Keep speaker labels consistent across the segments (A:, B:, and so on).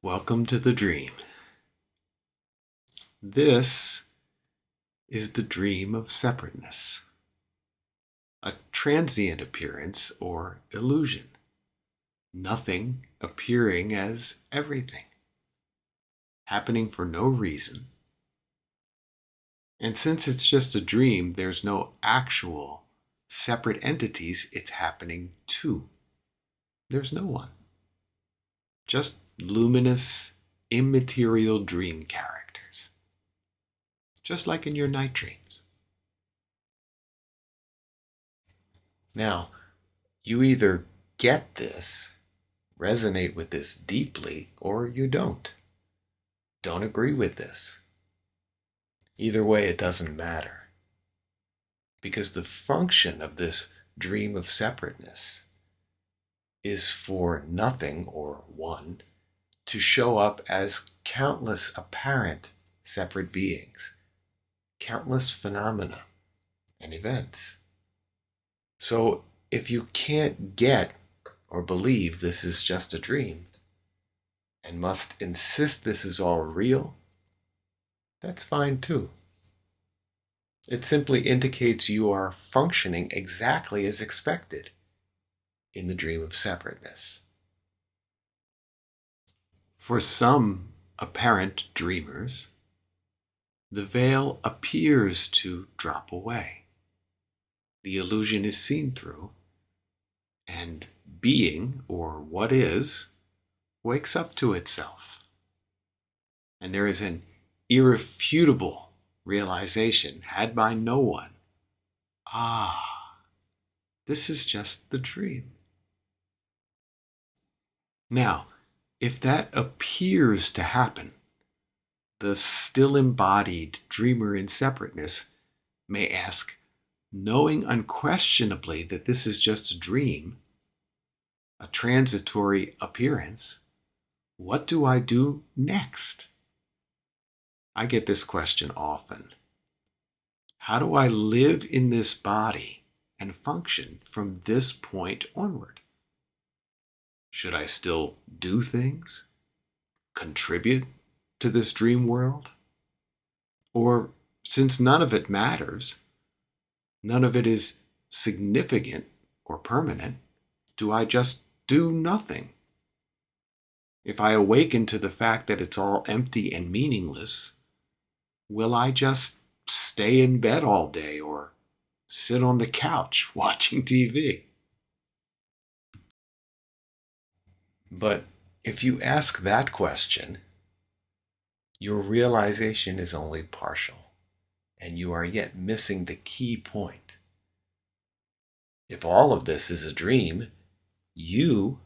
A: Welcome to the dream. This is the dream of separateness, a transient appearance or illusion, nothing appearing as everything, happening for no reason. And since it's just a dream, there's no actual separate entities it's happening to. There's no one. Just luminous, immaterial dream characters. Just like in your night dreams. Now, you either get this, resonate with this deeply, or you don't. Don't agree with this. Either way, it doesn't matter. Because the function of this dream of separateness is for nothing, or one, to show up as countless apparent separate beings, countless phenomena and events. So if you can't get or believe this is just a dream and must insist this is all real, that's fine too. It simply indicates you are functioning exactly as expected in the dream of separateness. For some apparent dreamers, the veil appears to drop away. The illusion is seen through, and being, or what is, wakes up to itself. And there is an irrefutable realization had by no one. This is just the dream. Now, if that appears to happen, the still embodied dreamer in separateness may ask, knowing unquestionably that this is just a dream, a transitory appearance, what do I do next? I get this question often. How do I live in this body and function from this point onward? Should I still do things? Contribute to this dream world? Or, since none of it matters, none of it is significant or permanent, do I just do nothing? If I awaken to the fact that it's all empty and meaningless, will I just stay in bed all day or sit on the couch watching TV? But if you ask that question, your realization is only partial, and you are yet missing the key point. If all of this is a dream, you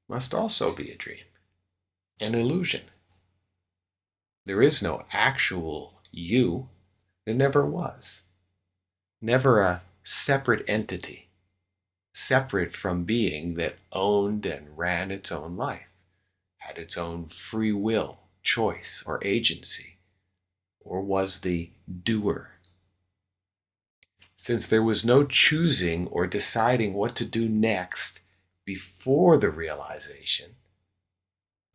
A: must also be a dream, an illusion. There is no actual you. There never was. Never a separate entity, separate from being that owned and ran its own life, had its own free will, choice, or agency, or was the doer. Since there was no choosing or deciding what to do next before the realization,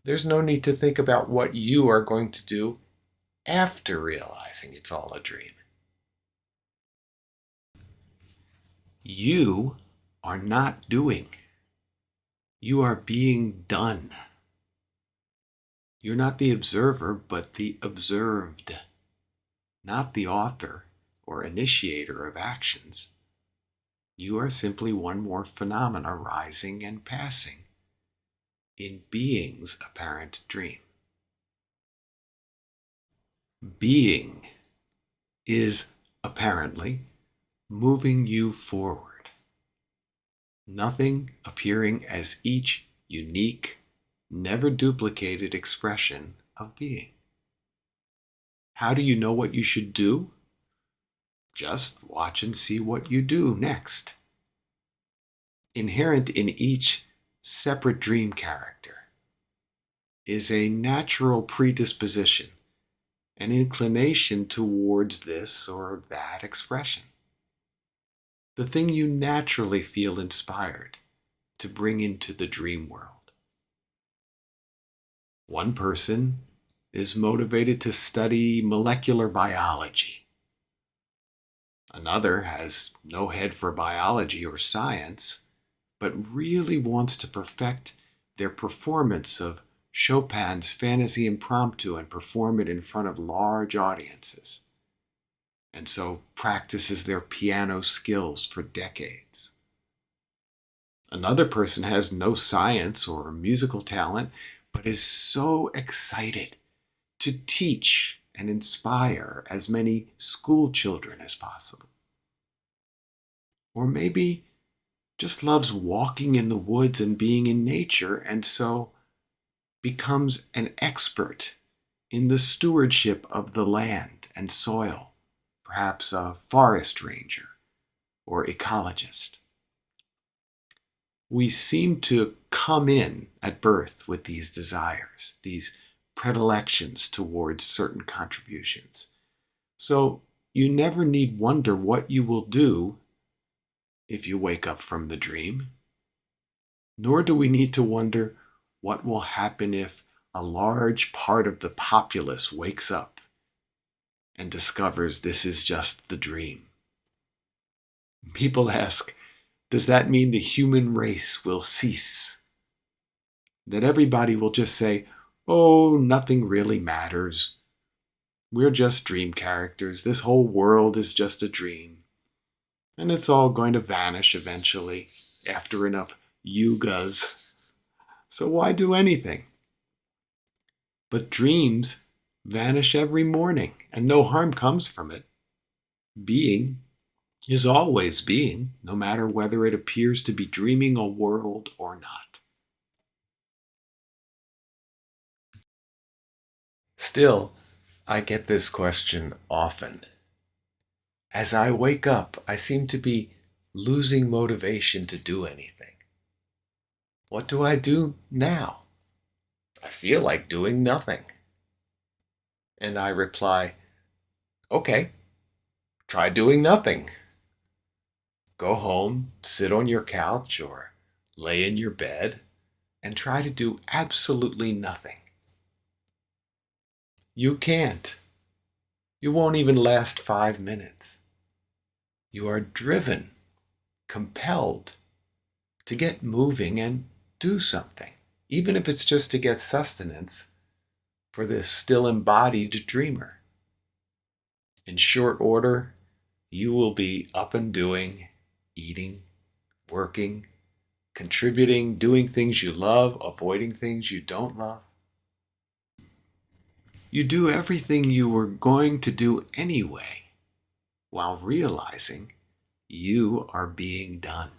A: there's no need to think about what you are going to do after realizing it's all a dream. You are not doing. You are being done. You're not the observer, but the observed, not the author or initiator of actions. You are simply one more phenomena rising and passing in being's apparent dream. Being is apparently moving you forward. Nothing appearing as each unique, never duplicated expression of being. How do you know what you should do? Just watch and see what you do next. Inherent in each separate dream character is a natural predisposition, an inclination towards this or that expression. The thing you naturally feel inspired to bring into the dream world. One person is motivated to study molecular biology. Another has no head for biology or science, but really wants to perfect their performance of Chopin's Fantasy Impromptu and perform it in front of large audiences, and so practices their piano skills for decades. Another person has no science or musical talent, but is so excited to teach and inspire as many school children as possible. Or maybe just loves walking in the woods and being in nature, and so becomes an expert in the stewardship of the land and soil, perhaps a forest ranger or ecologist. We seem to come in at birth with these desires, these predilections towards certain contributions. So you never need wonder what you will do if you wake up from the dream, nor do we need to wonder what will happen if a large part of the populace wakes up and discovers this is just the dream. People ask, does that mean the human race will cease? That everybody will just say, oh, nothing really matters. We're just dream characters. This whole world is just a dream. And it's all going to vanish eventually after enough yugas. So why do anything? But dreams vanish every morning, and no harm comes from it. Being is always being, no matter whether it appears to be dreaming a world or not. Still, I get this question often. As I wake up, I seem to be losing motivation to do anything. What do I do now? I feel like doing nothing. And I reply, okay, try doing nothing. Go home, sit on your couch, or lay in your bed, and try to do absolutely nothing. You can't. You won't even last 5 minutes. You are driven, compelled to get moving and do something, even if it's just to get sustenance for this still embodied dreamer. In short order, you will be up and doing, eating, working, contributing, doing things you love, avoiding things you don't love. You do everything you were going to do anyway, while realizing you are being done.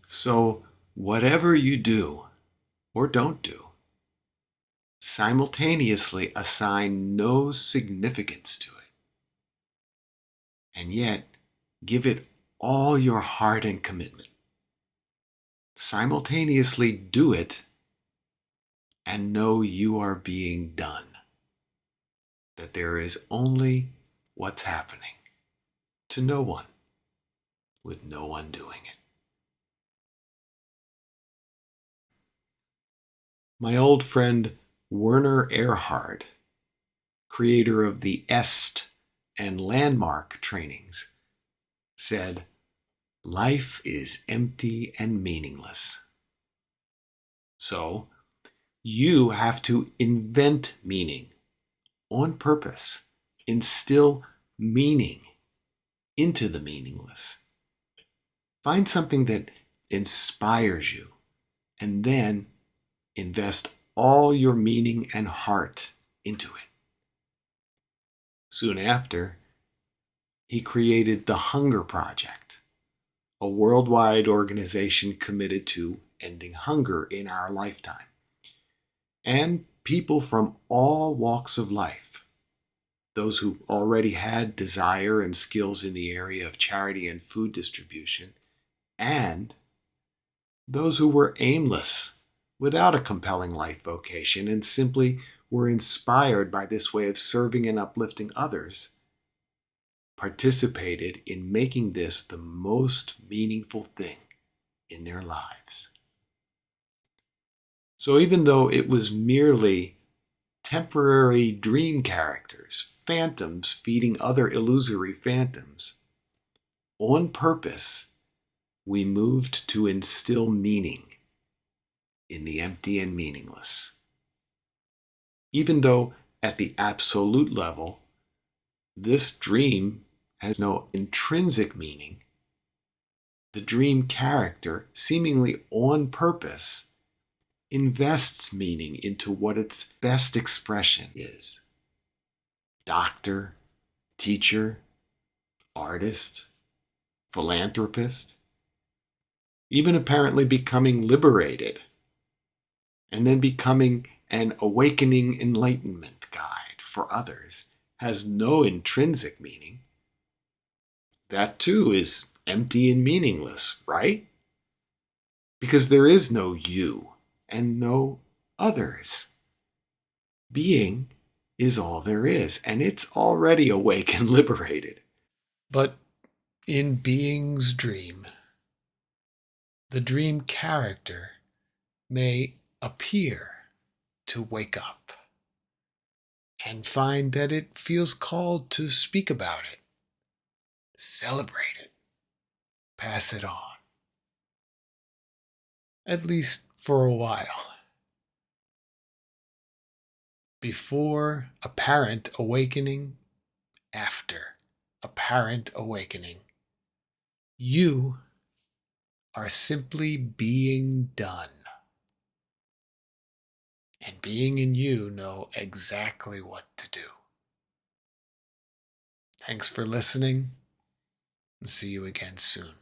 A: So, whatever you do or don't do, simultaneously assign no significance to it, and yet give it all your heart and commitment. Simultaneously do it and know you are being done, that there is only what's happening to no one, with no one doing it. My old friend Werner Erhard, creator of the EST and Landmark trainings, said, life is empty and meaningless. So, you have to invent meaning on purpose, instill meaning into the meaningless. Find something that inspires you, and then invest all your meaning and heart into it. Soon after, he created the Hunger Project, a worldwide organization committed to ending hunger in our lifetime. And people from all walks of life, those who already had desire and skills in the area of charity and food distribution, and those who were aimless, without a compelling life vocation, and simply were inspired by this way of serving and uplifting others, participated in making this the most meaningful thing in their lives. So even though it was merely temporary dream characters, phantoms feeding other illusory phantoms, on purpose, we moved to instill meaning in the empty and meaningless. Even though at the absolute level, this dream has no intrinsic meaning, the dream character, seemingly on purpose, invests meaning into what its best expression is. Doctor, teacher, artist, philanthropist, even apparently becoming liberated, and then becoming an awakening enlightenment guide for others has no intrinsic meaning. That too is empty and meaningless, right? Because there is no you and no others. Being is all there is, and it's already awake and liberated. But in being's dream, the dream character may appear to wake up and find that it feels called to speak about it, celebrate it, pass it on, at least for a while. Before apparent awakening, after apparent awakening, you are simply being done. And being and you know exactly what to do. Thanks for listening, and see you again soon.